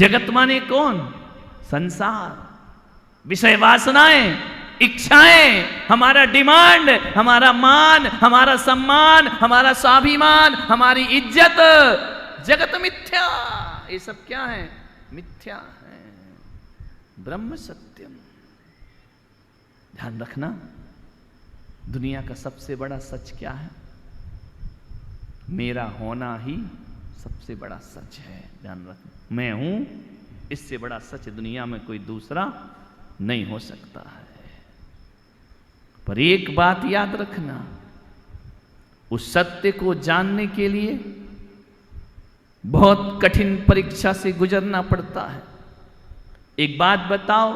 जगत माने कौन? संसार, विषय वासनाएं, इच्छाएं, हमारा डिमांड, हमारा मान, हमारा सम्मान, हमारा स्वाभिमान, हमारी इज्जत। जगत मिथ्या। ये सब क्या है? मिथ्या है। ब्रह्म सत्यम। ध्यान रखना, दुनिया का सबसे बड़ा सच क्या है? मेरा होना ही सबसे बड़ा सच है। ध्यान रखना, मैं हूं, इससे बड़ा सच दुनिया में कोई दूसरा नहीं हो सकता है। पर एक बात याद रखना, उस सत्य को जानने के लिए बहुत कठिन परीक्षा से गुजरना पड़ता है। एक बात बताओ,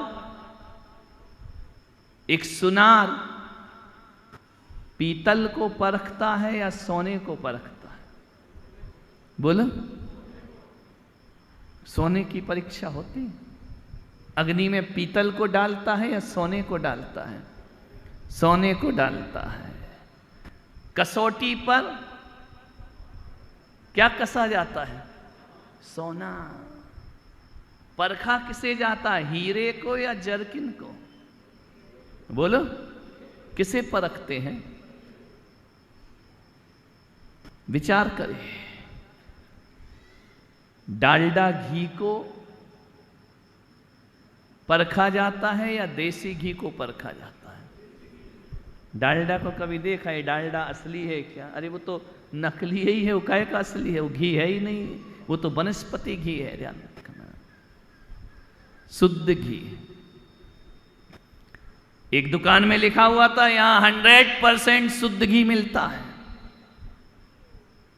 एक सुनार पीतल को परखता है या सोने को परखता है? बोलो। सोने की परीक्षा होती है। अग्नि में पीतल को डालता है या सोने को डालता है? सोने को डालता है। कसौटी पर क्या कसा जाता है? सोना। परखा किसे जाता है? हीरे को या जरकिन को? बोलो, किसे परखते हैं? विचार करें। डालडा घी को परखा जाता है या देसी घी को परखा जाता है? डालडा को कभी देखा है? डालडा असली है क्या? अरे वो तो नकली ही है, वो काहे का असली है? वो घी है ही नहीं, वो तो वनस्पति घी है। ध्यान रखना, शुद्ध घी। एक दुकान में लिखा हुआ था यहां 100% शुद्ध घी मिलता है।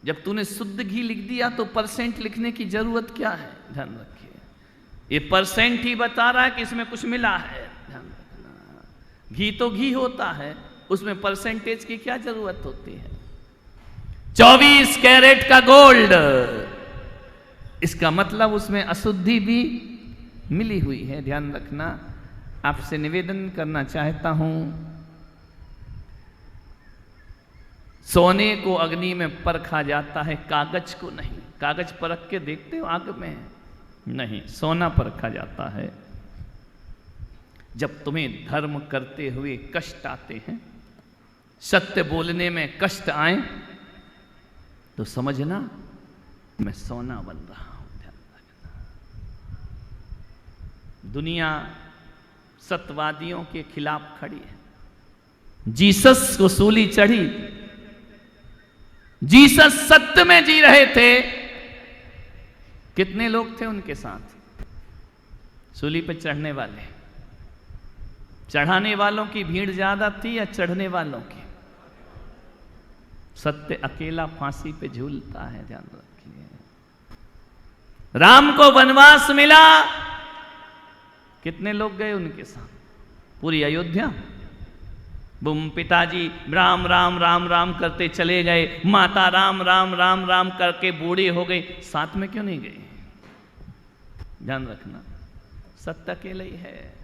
जब तूने शुद्ध घी लिख दिया तो परसेंट लिखने की जरूरत क्या है? ध्यान रखिए, ये परसेंट ही बता रहा है कि इसमें कुछ मिला है। ध्यान रखना, घी तो घी होता है, उसमें परसेंटेज की क्या जरूरत होती है? 24 कैरेट का गोल्ड, इसका मतलब उसमें अशुद्धि भी मिली हुई है। ध्यान रखना, आपसे निवेदन करना चाहता हूं, सोने को अग्नि में परखा जाता है, कागज को नहीं। कागज परख के देखते हो आग में? नहीं, सोना परखा जाता है। जब तुम्हें धर्म करते हुए कष्ट आते हैं, सत्य बोलने में कष्ट आए, तो समझना मैं सोना बन रहा हूं। ध्यान रखना, दुनिया सत्यवादियों के खिलाफ खड़ी है। जीसस को सूली चढ़ी, जीसस सत्य में जी रहे थे। कितने लोग थे उनके साथ? सूली पर चढ़ने वाले, चढ़ाने वालों की भीड़ ज्यादा थी या चढ़ने वालों की? सत्य अकेला फांसी पे झूलता है। ध्यान रखिए, राम को वनवास मिला, कितने लोग गए उनके साथ? पूरी अयोध्या। बुम, पिताजी राम राम राम राम करते चले गए, माता राम राम राम राम करके बूढ़ी हो गई, साथ में क्यों नहीं गई? ध्यान रखना, सत्य अकेले ही है।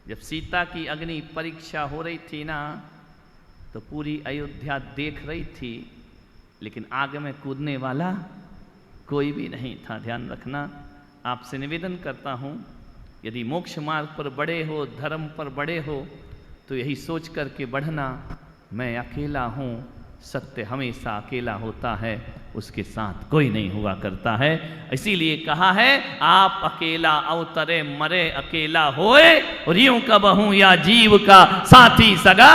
जब सीता की अग्नि परीक्षा हो रही थी ना, तो पूरी अयोध्या देख रही थी, लेकिन आग में कूदने वाला कोई भी नहीं था। ध्यान रखना, आपसे निवेदन करता हूं, यदि मोक्ष मार्ग पर बढ़े हो, धर्म पर बढ़े हो, तो यही सोच करके बढ़ना, मैं अकेला हूं, सत्य हमेशा अकेला होता है, उसके साथ कोई नहीं हुआ करता है। इसीलिए कहा है, आप अकेला अवतरे मरे अकेला होए, और यूं कबहूं या जीव का साथी सगा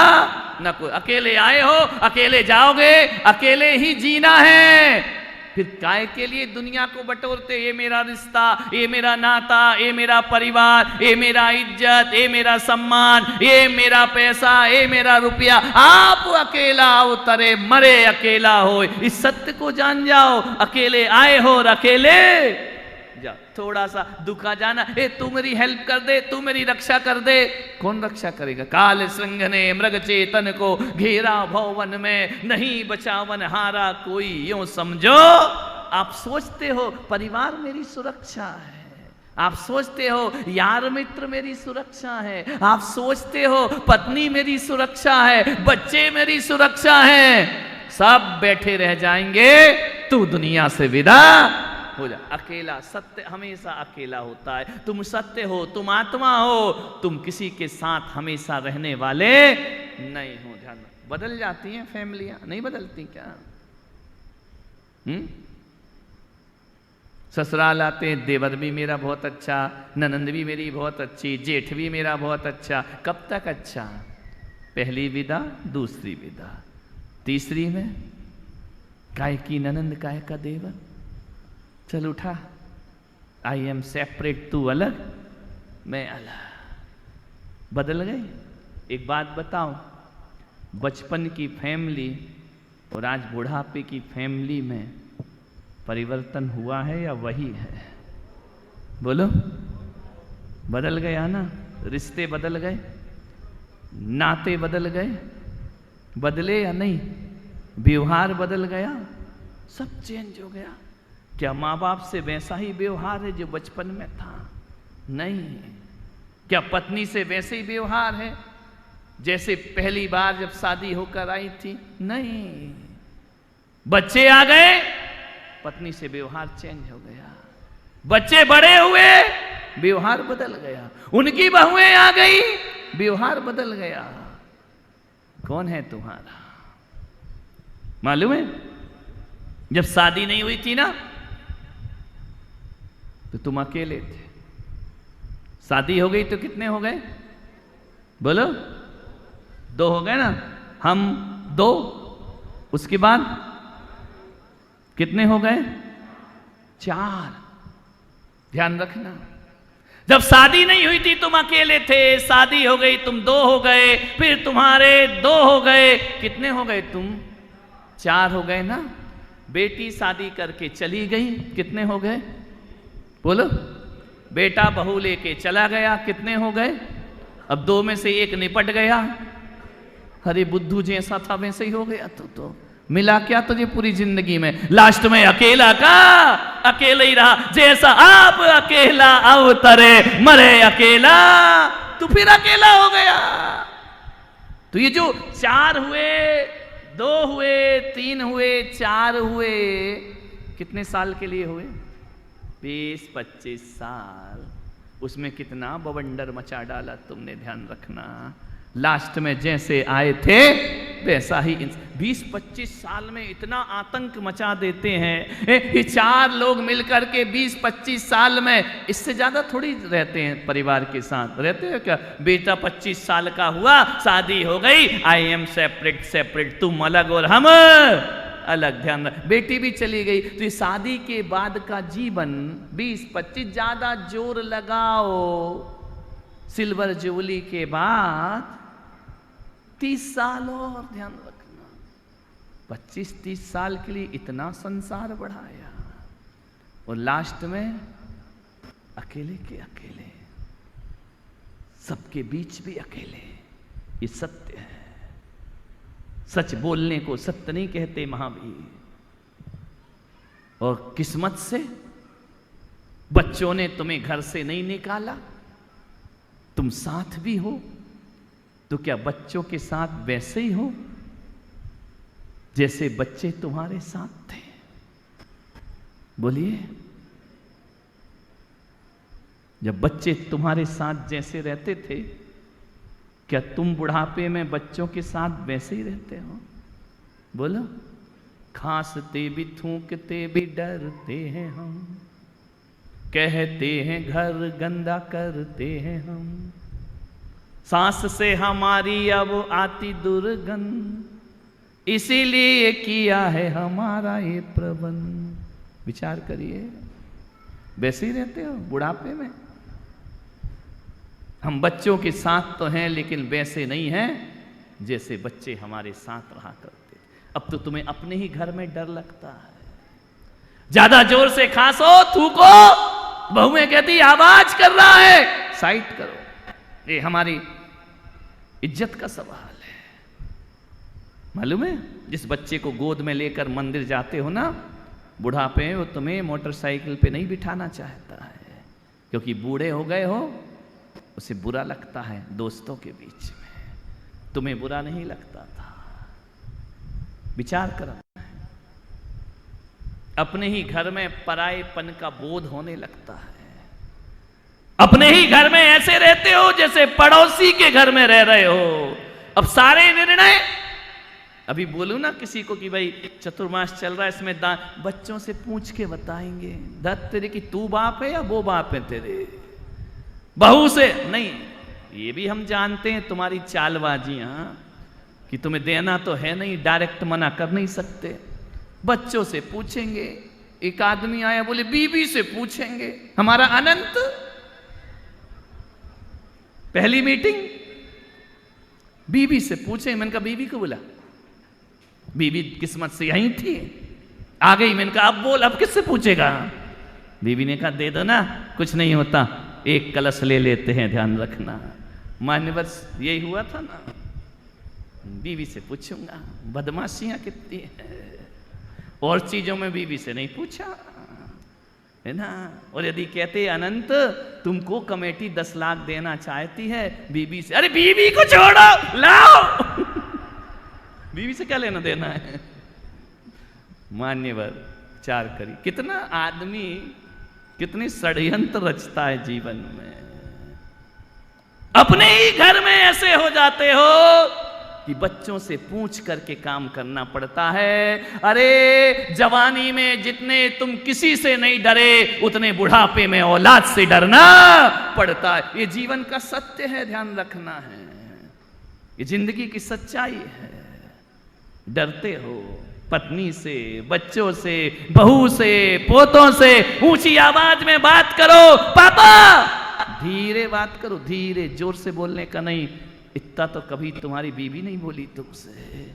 न कोई। अकेले आए हो, अकेले जाओगे, अकेले ही जीना है। फिर काय के लिए दुनिया को बटोरते? ये मेरा रिश्ता, ये मेरा नाता, ये मेरा परिवार, ये मेरा इज्जत, ये मेरा सम्मान, ये मेरा पैसा, ये मेरा रुपया। आप अकेला उतरे मरे अकेला हो, इस सत्य को जान जाओ। अकेले आए हो और अकेले जाओ। थोड़ा सा दुख आ जाना, ए तू मेरी हेल्प कर दे, तू मेरी रक्षा कर दे, कौन रक्षा करेगा? काल श्रृंग ने मृग चेतन को घेरा भवन में, नहीं बचावन हारा कोई। यूं समझो, आप सोचते हो परिवार मेरी सुरक्षा है, आप सोचते हो यार मित्र मेरी सुरक्षा है, आप सोचते हो पत्नी मेरी सुरक्षा है, बच्चे मेरी सुरक्षा है, सब बैठे रह जाएंगे, तू दुनिया से विदा हो जा। अकेला, सत्य हमेशा अकेला होता है। तुम सत्य हो, तुम आत्मा हो, तुम किसी के साथ हमेशा रहने वाले नहीं हो। ध्यान रखो। बदल जाती हैं फैमिलियां, नहीं बदलती क्या? ससुराल आते हैं, देवर भी मेरा बहुत अच्छा, ननंद भी मेरी बहुत अच्छी, जेठ भी मेरा बहुत अच्छा। कब तक अच्छा? पहली विदा, दूसरी विदा, तीसरी में काय की ननंद काय का देवर, चल उठा, आई एम सेपरेट, तू अलग मैं अलग। बदल गए। एक बात बताओ, बचपन की फैमिली और आज बुढ़ापे की फैमिली में परिवर्तन हुआ है या वही है? बोलो। बदल गया ना? रिश्ते बदल गए, नाते बदल गए, बदले या नहीं? व्यवहार बदल गया, सब चेंज हो गया। क्या माँ बाप से वैसा ही व्यवहार है जो बचपन में था? नहीं। क्या पत्नी से वैसे ही व्यवहार है जैसे पहली बार जब शादी होकर आई थी? नहीं। बच्चे आ गए, पत्नी से व्यवहार चेंज हो गया। बच्चे बड़े हुए, व्यवहार बदल गया। उनकी बहुएं आ गई, व्यवहार बदल गया। कौन है तुम्हारा? मालूम है, जब शादी नहीं हुई थी ना तो तुम अकेले थे। शादी हो गई तो कितने हो गए? बोलो। 2 हो गए ना? हम 2, उसके बाद कितने हो गए? 4। ध्यान रखना। जब शादी नहीं हुई थी तुम अकेले थे, शादी हो गई तुम 2 हो गए, फिर तुम्हारे 2 हो गए, कितने हो गए तुम? 4 हो गए ना? बेटी शादी करके चली गई, कितने हो गए? बोलो। बेटा बहू लेके चला गया, कितने हो गए? अब 2 में से 1 निपट गया। अरे बुद्धू जैसा था वैसे ही हो गया। तो मिला क्या तुझे पूरी जिंदगी में? लास्ट में अकेला का अकेला ही रहा। जैसा आप अकेला अवतरे, मरे अकेला, तू फिर अकेला हो गया। तो ये जो 4 हुए, 2 हुए, 3 हुए, 4 हुए, कितने साल के लिए हुए? 20-25 साल। उसमें कितना बवंडर मचा डाला तुमने, ध्यान रखना। लास्ट में जैसे आए थे वैसा ही 20-25 साल में इतना आतंक मचा देते हैं। ये 4 लोग मिलकर के 20-25 साल में, इससे ज्यादा थोड़ी रहते हैं परिवार के साथ। रहते हो क्या? बेटा 25 साल का हुआ, शादी हो गई, आई एम सेपरेट सेपरेट, तुम अलग और हम अलग। ध्यान रख। बेटी भी चली गई। तो ये शादी के बाद का जीवन 20-25, ज्यादा जोर लगाओ सिल्वर जुबली के बाद 30 साल और। ध्यान रखना, 25-30 साल के लिए इतना संसार बढ़ाया और लास्ट में अकेले के अकेले, सबके बीच भी अकेले। ये सत्य है। सच बोलने को सत्य नहीं कहते महावीर। और किस्मत से बच्चों ने तुम्हें घर से नहीं निकाला, तुम साथ भी हो, तो क्या बच्चों के साथ वैसे ही हो जैसे बच्चे तुम्हारे साथ थे? बोलिए। जब बच्चे तुम्हारे साथ जैसे रहते थे, क्या तुम बुढ़ापे में बच्चों के साथ वैसे ही रहते हो? बोलो। खांसते भी थूकते भी डरते हैं हम, कहते हैं घर गंदा करते हैं हम, सांस से हमारी अब आती दुर्गंध, इसीलिए किया है हमारा ये प्रबंध। विचार करिए, वैसे ही रहते हो बुढ़ापे में? हम बच्चों के साथ तो हैं लेकिन वैसे नहीं हैं जैसे बच्चे हमारे साथ रहा करते। अब तो तुम्हें अपने ही घर में डर लगता है। ज्यादा जोर से खांसो, थूको, बहुएं कहती आवाज कर रहा है, साइड करो। ये हमारी इज्जत का सवाल है। मालूम है, जिस बच्चे को गोद में लेकर मंदिर जाते हो ना बुढ़ापे में, वो तुम्हें मोटरसाइकिल पे नहीं बिठाना चाहता है, क्योंकि बूढ़े हो गए हो, उसे बुरा लगता है दोस्तों के बीच में। तुम्हें बुरा नहीं लगता था। विचार करो। अपने ही घर में परायेपन का बोध होने लगता है। अपने ही घर में ऐसे रहते हो जैसे पड़ोसी के घर में रह रहे हो। अब सारे निर्णय, अभी बोलूं ना किसी को कि भाई चतुर्मास चल रहा है, इसमें बच्चों से पूछ के बताएंगे, दत्त तेरे की तू बाप है या वो बाप है तेरे, बहू से नहीं। ये भी हम जानते हैं तुम्हारी चालबाजियां, कि तुम्हें देना तो है नहीं, डायरेक्ट मना कर नहीं सकते। बच्चों से पूछेंगे। एक आदमी आया बोले बीबी से पूछेंगे। हमारा अनंत, पहली मीटिंग बीबी से पूछे। मैंने कहा बीबी को बोला, बीबी किस्मत से यहीं थी, आ गई। मैंने कहा अब बोल, अब किससे पूछेगा। बीबी ने कहा दे दो ना, कुछ नहीं होता, एक कलश ले लेते हैं, ध्यान रखना। मान्यवर यही हुआ था ना। बीवी से पूछूंगा, बदमाशियां कितनी है। और चीजों में बीवी से नहीं पूछा, है ना। और यदि कहते अनंत तुमको कमेटी 10 लाख देना चाहती है, बीवी से, अरे बीवी को छोड़ो, लाओ। बीवी से क्या लेना देना है। मान्यवर विचार करिए, कितना आदमी कितनी षड्यंत्र रचता है जीवन में। अपने ही घर में ऐसे हो जाते हो कि बच्चों से पूछ करके काम करना पड़ता है। अरे जवानी में जितने तुम किसी से नहीं डरे, उतने बुढ़ापे में औलाद से डरना पड़ता है। ये जीवन का सत्य है, ध्यान रखना है। ये जिंदगी की सच्चाई है। डरते हो पत्नी से, बच्चों से, बहू से, पोतों से। ऊंची आवाज में बात करो, पापा धीरे बात करो, धीरे, जोर से बोलने का नहीं। इतना तो कभी तुम्हारी बीवी नहीं बोली तुमसे।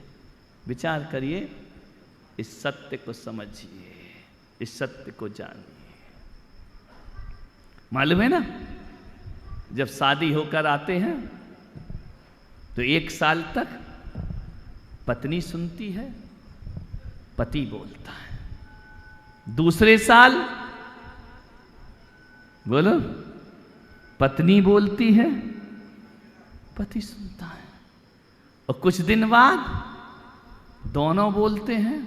विचार करिए, इस सत्य को समझिए, इस सत्य को जानिए। मालूम है ना, जब शादी होकर आते हैं तो 1 साल तक पत्नी सुनती है, पति बोलता है। दूसरे साल बोलो, पत्नी बोलती है, पति सुनता है। और कुछ दिन बाद दोनों बोलते हैं,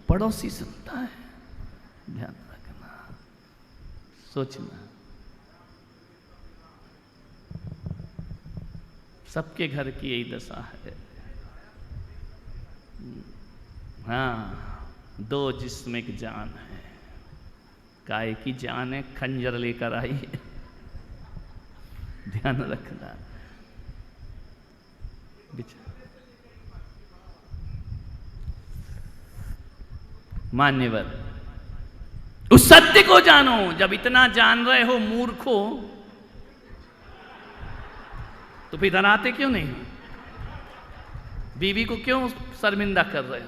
पड़ोसी सुनता है। ध्यान रखना, सोचना। सबके घर की यही दशा है। हाँ, 2 जिस्म एक जान है। काय की जान है, खंजर लेकर आई है। ध्यान रखना। मान्यवर, उस सत्य को जानो। जब इतना जान रहे हो मूर्खो, तो फिर डराते क्यों नहीं हो? बीवी को क्यों शर्मिंदा कर रहे हो?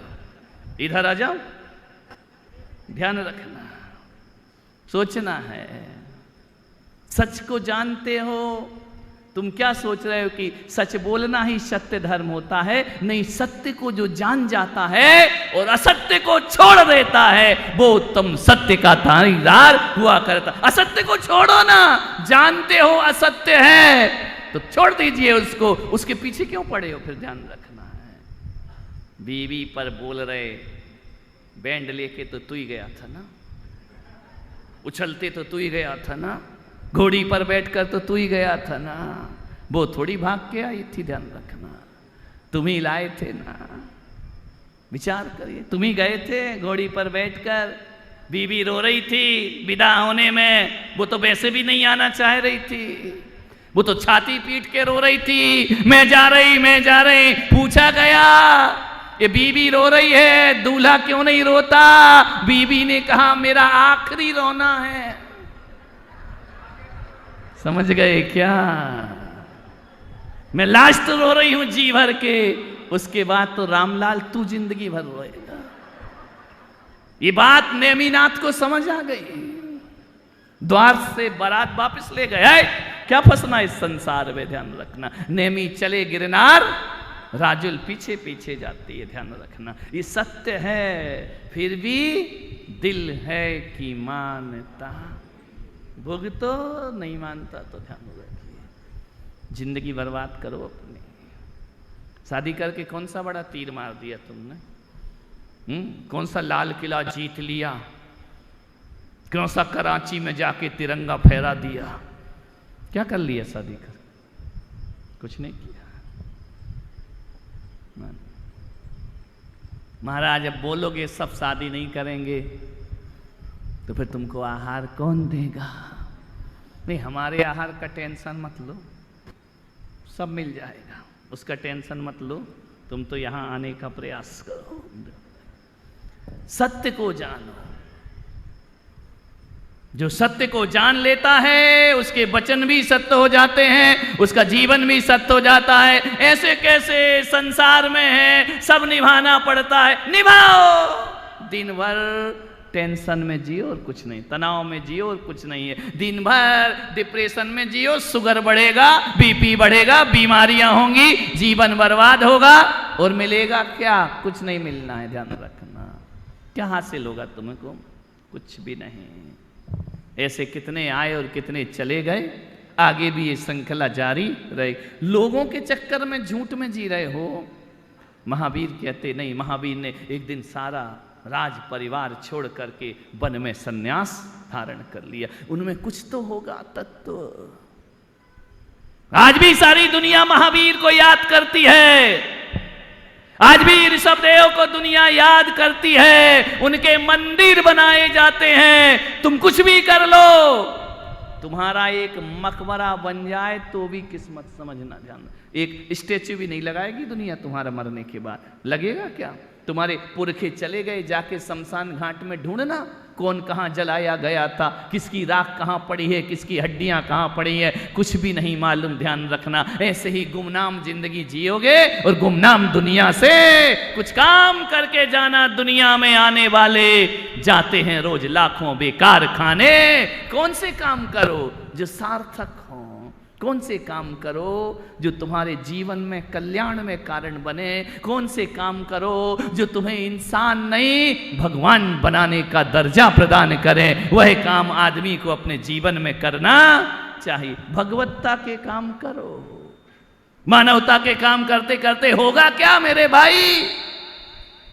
इधर आ जाओ। ध्यान रखना, सोचना है। सच को जानते हो, तुम क्या सोच रहे हो कि सच बोलना ही सत्य धर्म होता है? नहीं, सत्य को जो जान जाता है और असत्य को छोड़ देता है, वो उत्तम सत्य का दावेदार हुआ करता। असत्य को छोड़ो ना। जानते हो असत्य है तो छोड़ दीजिए उसको, उसके पीछे क्यों पड़े हो? फिर ध्यान रखना है। बीवी पर बोल रहे, बैंड लेके तो तू ही गया था ना, उछलते तो तू ही गया था ना, घोड़ी पर बैठकर तो तू ही गया था ना, वो थोड़ी भाग के आई थी। ध्यान रखना, तुम ही लाए थे ना। विचार करिए, तुम ही गए थे घोड़ी पर बैठकर। बीवी रो रही थी विदा होने में, वो तो वैसे भी नहीं आना चाह रही थी। वो तो छाती पीट के रो रही थी, मैं जा रही, मैं जा रही। पूछा गया, ये बीवी रो रही है, दूल्हा क्यों नहीं रोता? बीवी ने कहा, मेरा आखिरी रोना है। समझ गए क्या? मैं लास्ट रो रही हूं जी भर के, उसके बाद तो रामलाल तू जिंदगी भर रोएगा। ये बात नेमीनाथ को समझ आ गई। द्वार से बारात वापस ले गए। क्या फंसना इस संसार में? ध्यान रखना। नेमी चले गिरनार, राजुल पीछे पीछे जाती है। ध्यान रखना, ये सत्य है। फिर भी दिल है कि मानता, भोग तो नहीं मानता। तो ध्यान रखिए, जिंदगी बर्बाद करो अपनी। शादी करके कौन सा बड़ा तीर मार दिया तुमने? कौन सा लाल किला जीत लिया? क्यों सा कराची में जाके तिरंगा फहरा दिया? क्या कर लिया शादी कर? कुछ नहीं किया। महाराज अब बोलोगे सब शादी नहीं करेंगे तो फिर तुमको आहार कौन देगा? नहीं, हमारे आहार का टेंशन मत लो, सब मिल जाएगा, उसका टेंशन मत लो। तुम तो यहां आने का प्रयास करो, सत्य को जानो। जो सत्य को जान लेता है उसके वचन भी सत्य हो जाते हैं, उसका जीवन भी सत्य हो जाता है। ऐसे कैसे संसार में है, सब निभाना पड़ता है, निभाओ। दिन भर टेंशन में जियो और कुछ नहीं, तनाव में जियो और कुछ नहीं है। दिन भर डिप्रेशन में जियो, शुगर बढ़ेगा, बीपी बढ़ेगा, बीमारियां होंगी, जीवन बर्बाद होगा और मिलेगा क्या? कुछ नहीं मिलना है, ध्यान रखना। क्या हासिल होगा तुमको? कुछ भी नहीं। ऐसे कितने आए और कितने चले गए, आगे भी ये श्रृंखला जारी रहे। लोगों के चक्कर में झूठ में जी रहे हो। महावीर कहते नहीं, महावीर ने एक दिन सारा राज परिवार छोड़ करके वन में सन्यास धारण कर लिया। उनमें कुछ तो होगा तत्व। आज भी सारी दुनिया महावीर को याद करती है, आज भी ऋषभदेव को दुनिया याद करती है, उनके मंदिर बनाए जाते हैं। तुम कुछ भी कर लो, तुम्हारा एक मकबरा बन जाए तो भी किस्मत समझना जानना। एक स्टेच्यू भी नहीं लगाएगी दुनिया तुम्हारा मरने के बाद। लगेगा क्या? तुम्हारे पुरखे चले गए, जाके शमशान घाट में ढूंढना कौन कहाँ जलाया गया था, किसकी राख कहाँ पड़ी है, किसकी हड्डियां कहाँ पड़ी है, कुछ भी नहीं मालूम। ध्यान रखना, ऐसे ही गुमनाम जिंदगी जियोगे और गुमनाम दुनिया से कुछ काम करके जाना। दुनिया में आने वाले जाते हैं रोज लाखों बेकार खाने। कौन से काम करो जो सार्थक हो, कौन से काम करो जो तुम्हारे जीवन में कल्याण में कारण बने, कौन से काम करो जो तुम्हें इंसान नहीं भगवान बनाने का दर्जा प्रदान करें। वह काम आदमी को अपने जीवन में करना चाहिए। भगवत्ता के काम करो, मानवता के काम करते करते होगा क्या मेरे भाई?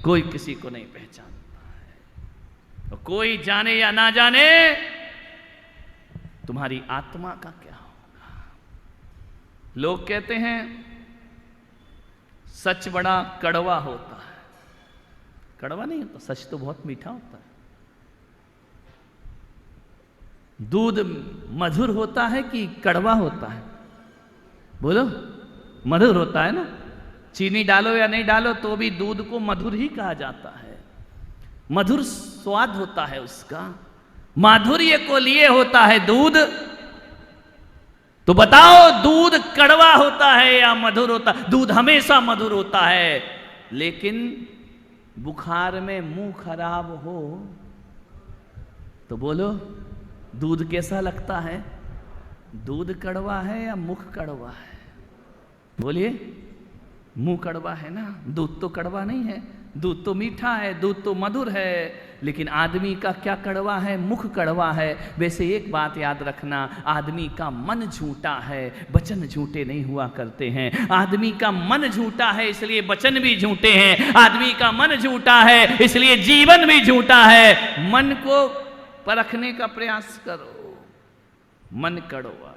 कोई किसी को नहीं पहचानता है। तो कोई जाने या ना जाने, तुम्हारी आत्मा का क्या? लोग कहते हैं सच बड़ा कड़वा होता है। कड़वा नहीं होता, सच तो बहुत मीठा होता है। दूध मधुर होता है कि कड़वा होता है? बोलो, मधुर होता है ना। चीनी डालो या नहीं डालो तो भी दूध को मधुर ही कहा जाता है। मधुर स्वाद होता है उसका, माधुर्य को लिए होता है दूध। तो बताओ दूध कड़वा होता है या मधुर होता? दूध हमेशा मधुर होता है, लेकिन बुखार में मुंह खराब हो तो बोलो दूध कैसा लगता है? दूध कड़वा है या मुख कड़वा है? बोलिए, मुंह कड़वा है ना, दूध तो कड़वा नहीं है। दूध तो मीठा है, दूध तो मधुर है, लेकिन आदमी का क्या कड़वा है? मुख कड़वा है। वैसे एक बात याद रखना, आदमी का मन झूठा है, वचन झूठे नहीं हुआ करते हैं। आदमी का मन झूठा है इसलिए वचन भी झूठे हैं। आदमी का मन झूठा है इसलिए जीवन भी झूठा है। मन को परखने का प्रयास करो। मन कड़वा,